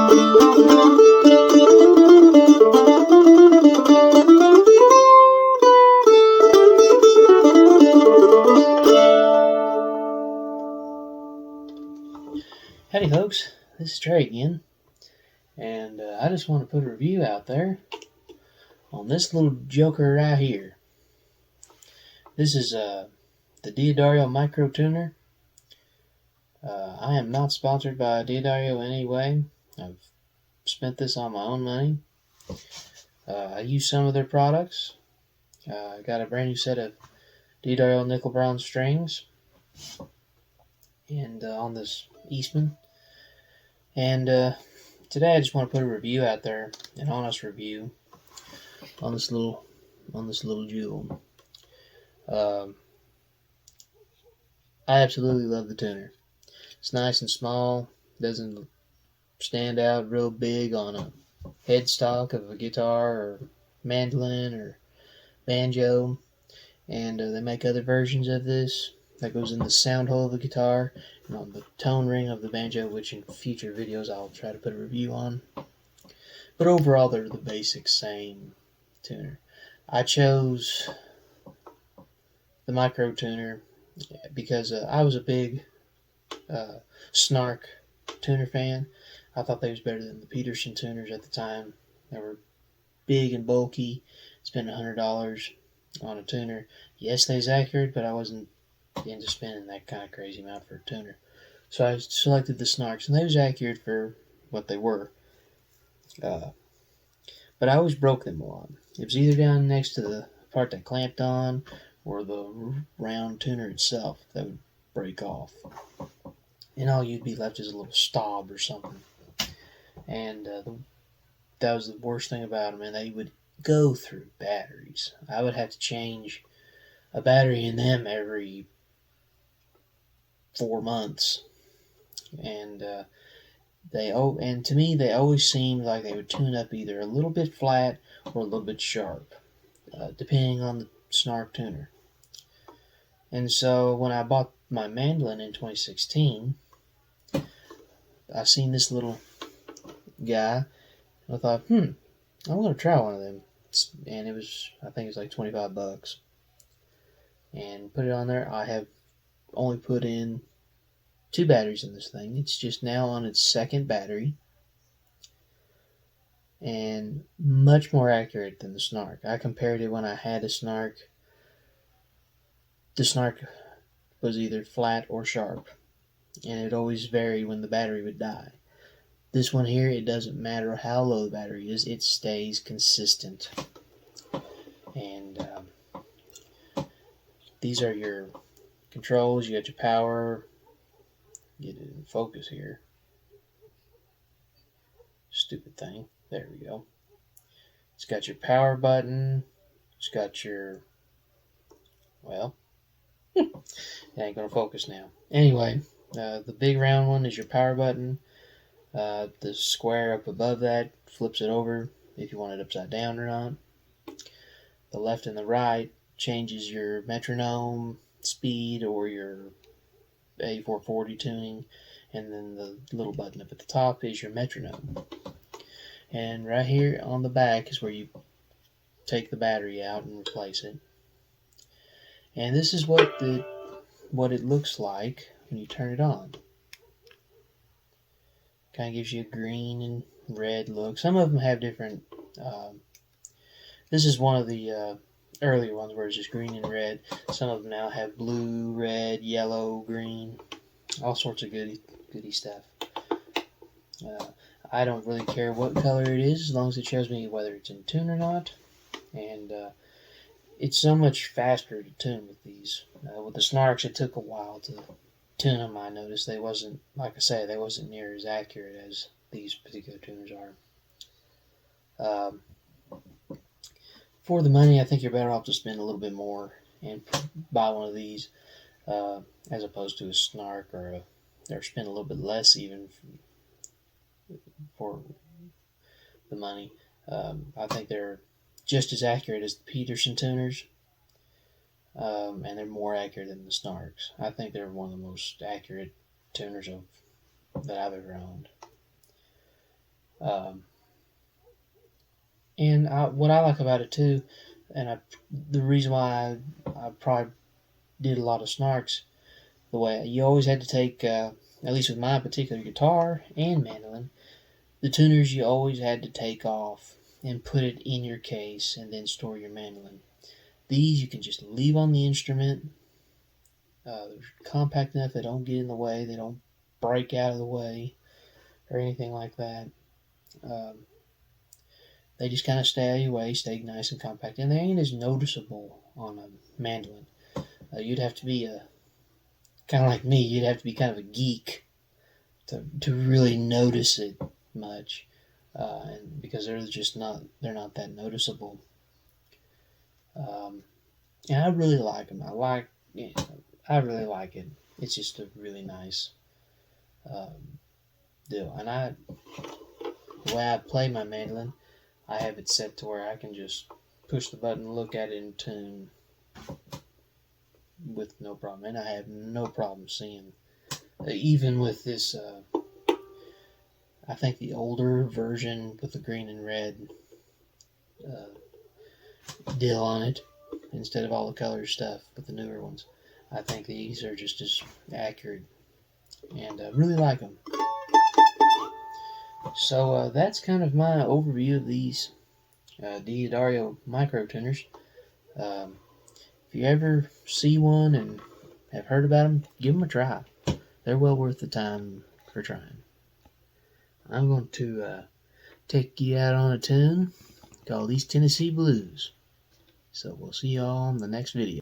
Hey folks, this is Trey again, and I just want to put a review out there on this little joker right here. This is the D'Addario Micro Tuner. I am not sponsored by D'Addario in any way. I've spent this on my own money. I use some of their products. I got a brand new set of D'Addario nickel bronze strings, and on this Eastman. And today I just want to put a review out there, an honest review on this little jewel. I absolutely love the tuner. It's nice and small, doesn't stand out real big on a headstock of a guitar or mandolin or banjo. And they make other versions of this that goes in the sound hole of the guitar and on the tone ring of the banjo, which in future videos I'll try to put a review on. But overall, they're the basic same tuner. I chose the Micro Tuner because I was a big Snark tuner fan. I thought they was better than the Peterson tuners at the time. They were big and bulky. Spent $100 on a tuner. Yes, they was accurate, but I wasn't into spending that kind of crazy amount for a tuner. So I selected the Snarks, and they was accurate for what they were. But I always broke them a lot. It was either down next to the part that clamped on or the round tuner itself that would break off. And all you'd be left is a little stop or something. And that was the worst thing about them, and they would go through batteries. I would have to change a battery in them every 4 months. And and to me, they always seemed like they would tune up either a little bit flat or a little bit sharp, depending on the Snark tuner. And so when I bought my mandolin in 2016, I seen this little guy, and I thought, I'm going to try one of them. And I think it was like $25. And put it on there. I have only put in 2 batteries in this thing. It's just now on its second battery, and much more accurate than the Snark. I compared it when I had a Snark. The Snark was either flat or sharp, and it always varied when the battery would die. This one here, it doesn't matter how low the battery is, it stays consistent. And these are your controls. You got your power. Get it in focus here. Stupid thing. There we go. It's got your power button. It's got your, well, it ain't gonna focus now. Anyway, the big round one is your power button. The square up above that flips it over if you want it upside down or not. The left and the right changes your metronome speed or your A440 tuning, and then the little button up at the top is your metronome. And right here on the back is where you take the battery out and replace it. And this is what it looks like when you turn it on. Kind of gives you a green and red look. Some of them have different. This is one of the earlier ones where it's just green and red. Some of them now have blue, red, yellow, green, all sorts of goody stuff. I don't really care what color it is as long as it shows me whether it's in tune or not. And it's so much faster to tune with these. With the Snarks, it took a while to tune them. I noticed they wasn't near as accurate as these particular tuners are. For the money, I think you're better off to spend a little bit more and buy one of these as opposed to a Snark or spend a little bit less even for the money. I think they're just as accurate as the Peterson tuners, and they're more accurate than the Snarks. I think they're one of the most accurate tuners that I've ever owned. Um, and what I like about it too, the reason why I probably did a lot of snarks the way you always had to take, at least with my particular guitar and mandolin, the tuners you always had to take off and put it in your case and then store your mandolin. These you can just leave on the instrument. They're compact enough, they don't get in the way, they don't break out of the way or anything like that. Um, they just kind of stay out of your way, stay nice and compact, and they ain't as noticeable on a mandolin. You'd have to be kind of like me. You'd have to be kind of a geek to really notice it much, and because they're not that noticeable. Um, and I really like them. I really like it. It's just a really nice deal. And the way I play my mandolin, I have it set to where I can just push the button, look at it, and tune with no problem. And I have no problem seeing, even with this. I think the older version with the green and red deal on it, instead of all the color stuff with the newer ones. I think these are just as accurate, and really like them. So that's kind of my overview of these D'Addario micro tuners. Um, if you ever see one and have heard about them, give them a try. They're well worth the time for trying. I'm going to take you out on a tune called East Tennessee Blues. So we'll see y'all on the next video.